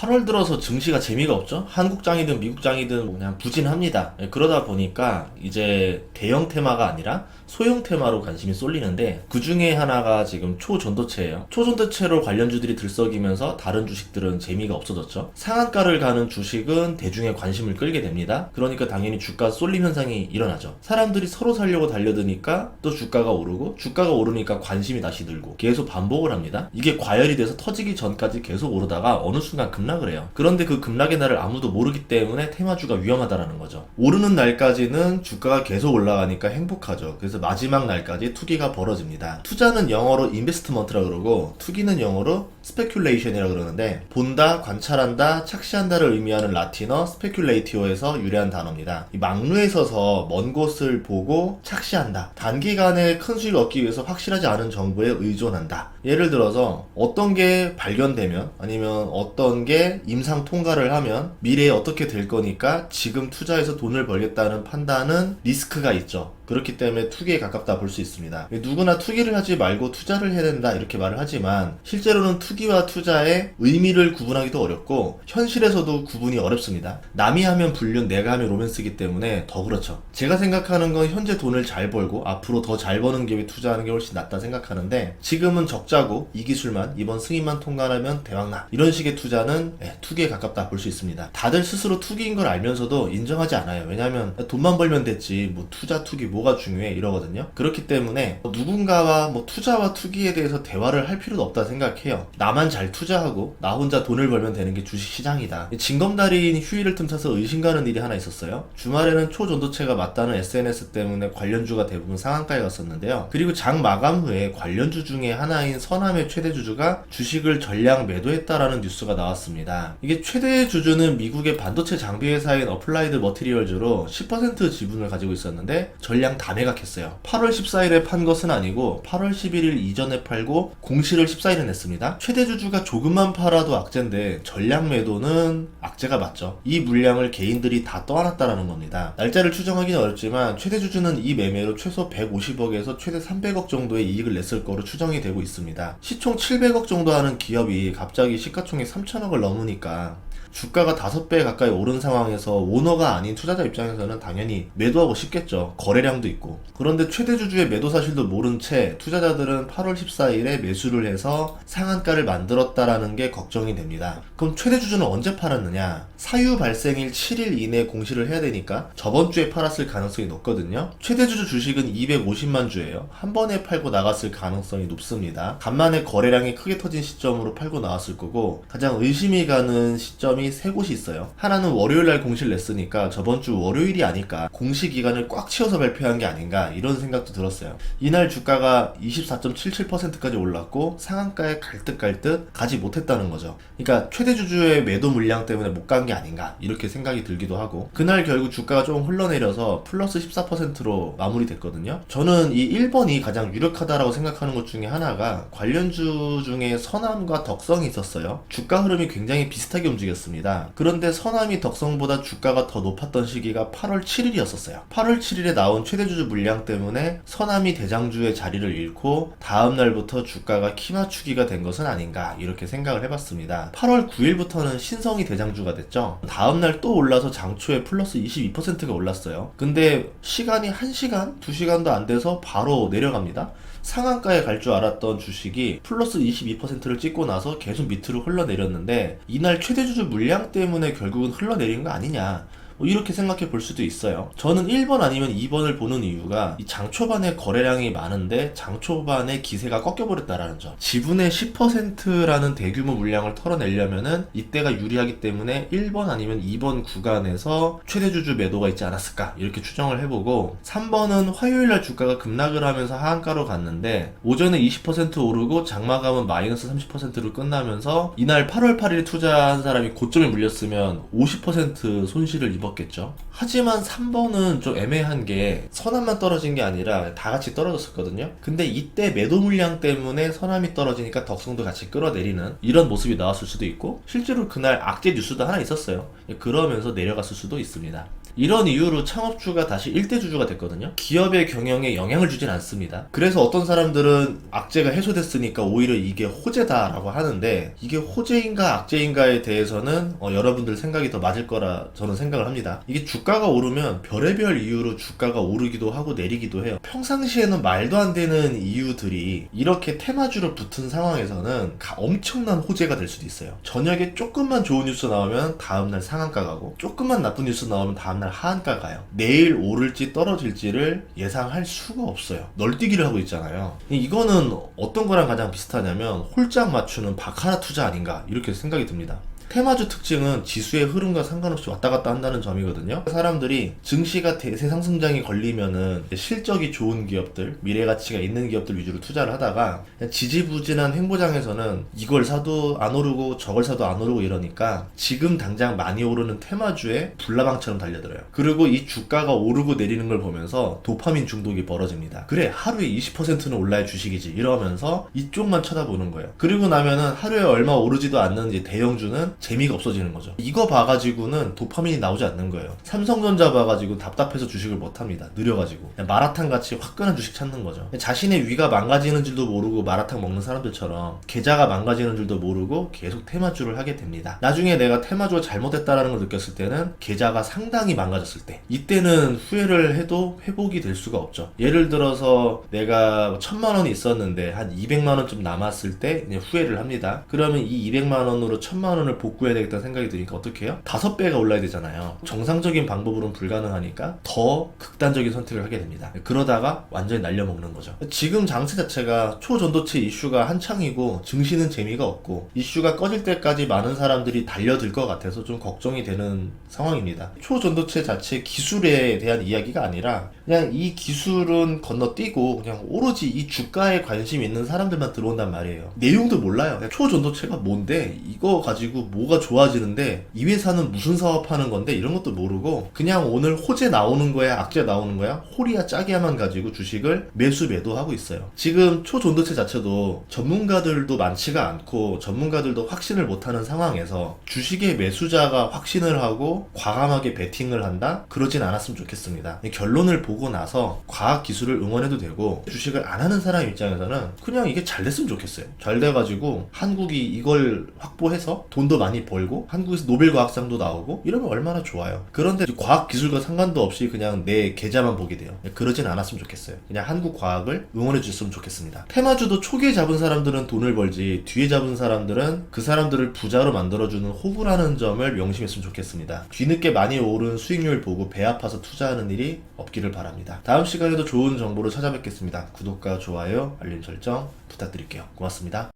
8월 들어서 증시가 재미가 없죠? 한국장이든 미국장이든 그냥 부진합니다. 그러다 보니까 이제 대형 테마가 아니라 소형 테마로 관심이 쏠리는데 그 중에 하나가 지금 초전도체예요. 초전도체로 관련주들이 들썩이면서 다른 주식들은 재미가 없어졌죠. 상한가를 가는 주식은 대중의 관심을 끌게 됩니다. 그러니까 당연히 주가 쏠림 현상이 일어나죠. 사람들이 서로 사려고 달려드니까 또 주가가 오르고 주가가 오르니까 관심이 다시 들고 계속 반복을 합니다. 이게 과열이 돼서 터지기 전까지 계속 오르다가 어느 순간 급락을 해요. 그런데 그 급락의 날을 아무도 모르기 때문에 테마주가 위험하다라는 거죠. 오르는 날까지는 주가가 계속 올라가니까 행복하죠. 그래서 마지막 날까지 투기가 벌어집니다. 투자는 영어로 인베스트먼트라 그러고 투기는 영어로 스페큘레이션이라 그러는데 본다, 관찰한다, 착시한다를 의미하는 라틴어 스페큘레이티오에서 유래한 단어입니다. 이 막루에 서서 먼 곳을 보고 착시한다. 단기간에 큰 수익을 얻기 위해서 확실하지 않은 정보에 의존한다. 예를 들어서 어떤 게 발견되면 아니면 어떤 게 임상 통과를 하면 미래에 어떻게 될 거니까 지금 투자해서 돈을 벌겠다는 판단은 리스크가 있죠. 그렇기 때문에 투기에 가깝다 볼 수 있습니다. 누구나 투기를 하지 말고 투자를 해야 된다 이렇게 말을 하지만 실제로는 투기와 투자의 의미를 구분하기도 어렵고 현실에서도 구분이 어렵습니다. 남이 하면 불륜, 내가 하면 로맨스이기 때문에 더 그렇죠. 제가 생각하는 건 현재 돈을 잘 벌고 앞으로 더 잘 버는 기업에 투자하는 게 훨씬 낫다 생각하는데 지금은 적자고 이 기술만 이번 승인만 통과하면 대박나 이런 식의 투자는 투기에 가깝다 볼 수 있습니다. 다들 스스로 투기인 걸 알면서도 인정하지 않아요. 왜냐하면 돈만 벌면 됐지 뭐 투자 투기 뭐가 중요해 이러거든요. 그렇기 때문에 누군가와 투자와 투기에 대해서 대화를 할 필요도 없다 생각해요. 나만 잘 투자하고 나 혼자 돈을 벌면 되는 게 주식시장이다. 징검다리인 휴일을 틈타서 의심가는 일이 하나 있었어요. 주말에는 초전도체가 맞다는 SNS 때문에 관련주가 대부분 상한가에 갔었는데요. 그리고 장 마감 후에 관련주 중에 하나인 서남의 최대 주주가 주식을 전량 매도했다라는 뉴스가 나왔습니다. 이게 최대 주주는 미국의 반도체 장비 회사인 어플라이드 머티리얼즈로 10% 지분을 가지고 있었는데 전량 다 매각했어요. 8월 14일에 판 것은 아니고 8월 11일 이전에 팔고 공시를 14일에 냈습니다. 최대 주주가 조금만 팔아도 악재인데 전량 매도는 악재가 맞죠. 이 물량을 개인들이 다 떠안았다라는 겁니다. 날짜를 추정하기는 어렵지만 최대 주주는 이 매매로 최소 150억에서 최대 300억 정도의 이익을 냈을 거로 추정이 되고 있습니다. 시총 700억 정도 하는 기업이 갑자기 시가총액 3천억을 넘으니까 주가가 5배 가까이 오른 상황에서 오너가 아닌 투자자 입장에서는 당연히 매도하고 싶겠죠. 거래량도 있고. 그런데 최대 주주의 매도 사실도 모른 채 투자자들은 8월 14일에 매수를 해서 상한가를 만들었다라는 게 걱정이 됩니다. 그럼 최대 주주는 언제 팔았느냐? 사유 발생일 7일 이내에 공시를 해야 되니까 저번 주에 팔았을 가능성이 높거든요. 최대 주주 주식은 250만 주예요. 한 번에 팔고 나갔을 가능성이 높습니다. 간만에 거래량이 크게 터진 시점으로 팔고 나왔을 거고 가장 의심이 가는 시점이 세 곳이 있어요. 하나는 월요일날 공시를 냈으니까 저번 주 월요일이 아닐까, 공시 기간을 꽉 채워서 발표한 게 아닌가 이런 생각도 들었어요. 이날 주가가 24.77%까지 올랐고 상한가에 갈듯 가지 못했다는 거죠. 그러니까 최대 주주의 매도 물량 때문에 못 간 게 아닌가 이렇게 생각이 들기도 하고 그날 결국 주가가 좀 흘러내려서 플러스 14%로 마무리됐거든요. 저는 이 1번이 가장 유력하다라고 생각하는 것 중에 하나가 관련주 중에 서남과 덕성이 있었어요. 주가 흐름이 굉장히 비슷하게 움직였습니다. 그런데 서남이 덕성보다 주가가 더 높았던 시기가 8월 7일이었었어요. 8월 7일에 나온 최대주주 물량 때문에 서남이 대장주의 자리를 잃고 다음날부터 주가가 키맞추기가 된 것은 아닌가 이렇게 생각을 해봤습니다. 8월 9일부터는 신성이 대장주가 됐죠. 다음날 또 올라서 장초에 플러스 22%가 올랐어요. 근데 시간이 1시간, 2시간도 안 돼서 바로 내려갑니다. 상한가에 갈 줄 알았던 주식이 플러스 22%를 찍고 나서 계속 밑으로 흘러내렸는데 이날 최대주주 물량 때문에 결국은 흘러내린 거 아니냐 이렇게 생각해 볼 수도 있어요. 저는 1번 아니면 2번을 보는 이유가 이 장 초반에 거래량이 많은데 장 초반에 기세가 꺾여버렸다라는 점. 지분의 10%라는 대규모 물량을 털어내려면은 이때가 유리하기 때문에 1번 아니면 2번 구간에서 최대주주 매도가 있지 않았을까 이렇게 추정을 해보고 3번은 화요일날 주가가 급락을 하면서 하한가로 갔는데 오전에 20% 오르고 장마감은 마이너스 30%로 끝나면서 이날 8월 8일 투자한 사람이 고점에 물렸으면 50% 손실을 입었겠죠. 하지만 3번은 좀 애매한 게 선암만 떨어진 게 아니라 다 같이 떨어졌었거든요. 근데 이때 매도 물량 때문에 선암이 떨어지니까 덕성도 같이 끌어내리는 이런 모습이 나왔을 수도 있고, 실제로 그날 악재 뉴스도 하나 있었어요. 그러면서 내려갔을 수도 있습니다. 이런 이유로 창업주가 다시 일대주주가 됐거든요. 기업의 경영에 영향을 주진 않습니다. 그래서 어떤 사람들은 악재가 해소됐으니까 오히려 이게 호재다라고 하는데, 이게 호재인가 악재인가에 대해서는 여러분들 생각이 더 맞을 거라 저는 생각을 합니다. 이게 주가가 오르면 별의별 이유로 주가가 오르기도 하고 내리기도 해요. 평상시에는 말도 안 되는 이유들이 이렇게 테마주로 붙은 상황에서는 엄청난 호재가 될 수도 있어요. 저녁에 조금만 좋은 뉴스 나오면 다음날 상한가 가고, 조금만 나쁜 뉴스 나오면 다음날 하한가 가요. 내일 오를지 떨어질지를 예상할 수가 없어요. 널뛰기를 하고 있잖아요. 이거는 어떤 거랑 가장 비슷하냐면 홀짝 맞추는 바카라 투자 아닌가, 이렇게 생각이 듭니다. 테마주 특징은 지수의 흐름과 상관없이 왔다 갔다 한다는 점이거든요. 사람들이 증시가 대세 상승장이 걸리면은 실적이 좋은 기업들, 미래 가치가 있는 기업들 위주로 투자를 하다가 지지부진한 횡보장에서는 이걸 사도 안 오르고 저걸 사도 안 오르고 이러니까 지금 당장 많이 오르는 테마주에 불나방처럼 달려들어요. 그리고 이 주가가 오르고 내리는 걸 보면서 도파민 중독이 벌어집니다. 그래, 하루에 20%는 올라야 주식이지, 이러면서 이쪽만 쳐다보는 거예요. 그리고 나면은 하루에 얼마 오르지도 않는 이제 대형주는 재미가 없어지는 거죠. 이거 봐가지고는 도파민이 나오지 않는 거예요. 삼성전자 봐가지고 답답해서 주식을 못합니다. 느려가지고 그냥 마라탕 같이 화끈한 주식 찾는 거죠. 자신의 위가 망가지는 줄도 모르고 마라탕 먹는 사람들처럼 계좌가 망가지는 줄도 모르고 계속 테마주를 하게 됩니다. 나중에 내가 테마주가 잘못했다라는 걸 느꼈을 때는 계좌가 상당히 망가졌을 때, 이때는 후회를 해도 회복이 될 수가 없죠. 예를 들어서 내가 1000만 원이 있었는데 한 200만 원쯤 남았을 때 이제 후회를 합니다. 그러면 이 200만 원으로 1000만 원을 복구해야 되겠다는 생각이 드니까 어떻게 해요? 5배가 올라야 되잖아요. 정상적인 방법으로는 불가능하니까 더 극단적인 선택을 하게 됩니다. 그러다가 완전히 날려먹는 거죠. 지금 장세 자체가 초전도체 이슈가 한창이고 증시는 재미가 없고, 이슈가 꺼질 때까지 많은 사람들이 달려들 것 같아서 좀 걱정이 되는 상황입니다. 초전도체 자체 기술에 대한 이야기가 아니라 그냥 이 기술은 건너뛰고 그냥 오로지 이 주가에 관심 있는 사람들만 들어온단 말이에요. 내용도 몰라요. 초전도체가 뭔데, 이거 가지고 뭐가 좋아지는데, 이 회사는 무슨 사업하는 건데, 이런 것도 모르고 그냥 오늘 호재 나오는 거야 악재 나오는 거야 홀이야 짝이야만 가지고 주식을 매수 매도하고 있어요. 지금 초전도체 자체도 전문가들도 많지가 않고 전문가들도 확신을 못하는 상황에서 주식의 매수자가 확신을 하고 과감하게 베팅을 한다? 그러진 않았으면 좋겠습니다. 결론을 보고 나서 과학기술을 응원해도 되고, 주식을 안 하는 사람 입장에서는 그냥 이게 잘 됐으면 좋겠어요. 잘 돼가지고 한국이 이걸 확보해서 돈도 많이 벌고 한국에서 노벨과학상도 나오고 이러면 얼마나 좋아요. 그런데 과학기술과 상관도 없이 그냥 내 계좌만 보게 돼요. 그러진 않았으면 좋겠어요. 그냥 한국 과학을 응원해 줬으면 좋겠습니다. 테마주도 초기에 잡은 사람들은 돈을 벌지, 뒤에 잡은 사람들은 그 사람들을 부자로 만들어주는 호구라는 점을 명심했으면 좋겠습니다. 뒤늦게 많이 오른 수익률 보고 배 아파서 투자하는 일이 없기를 바랍니다. 다음 시간에도 좋은 정보로 찾아뵙겠습니다. 구독과 좋아요, 알림 설정 부탁드릴게요. 고맙습니다.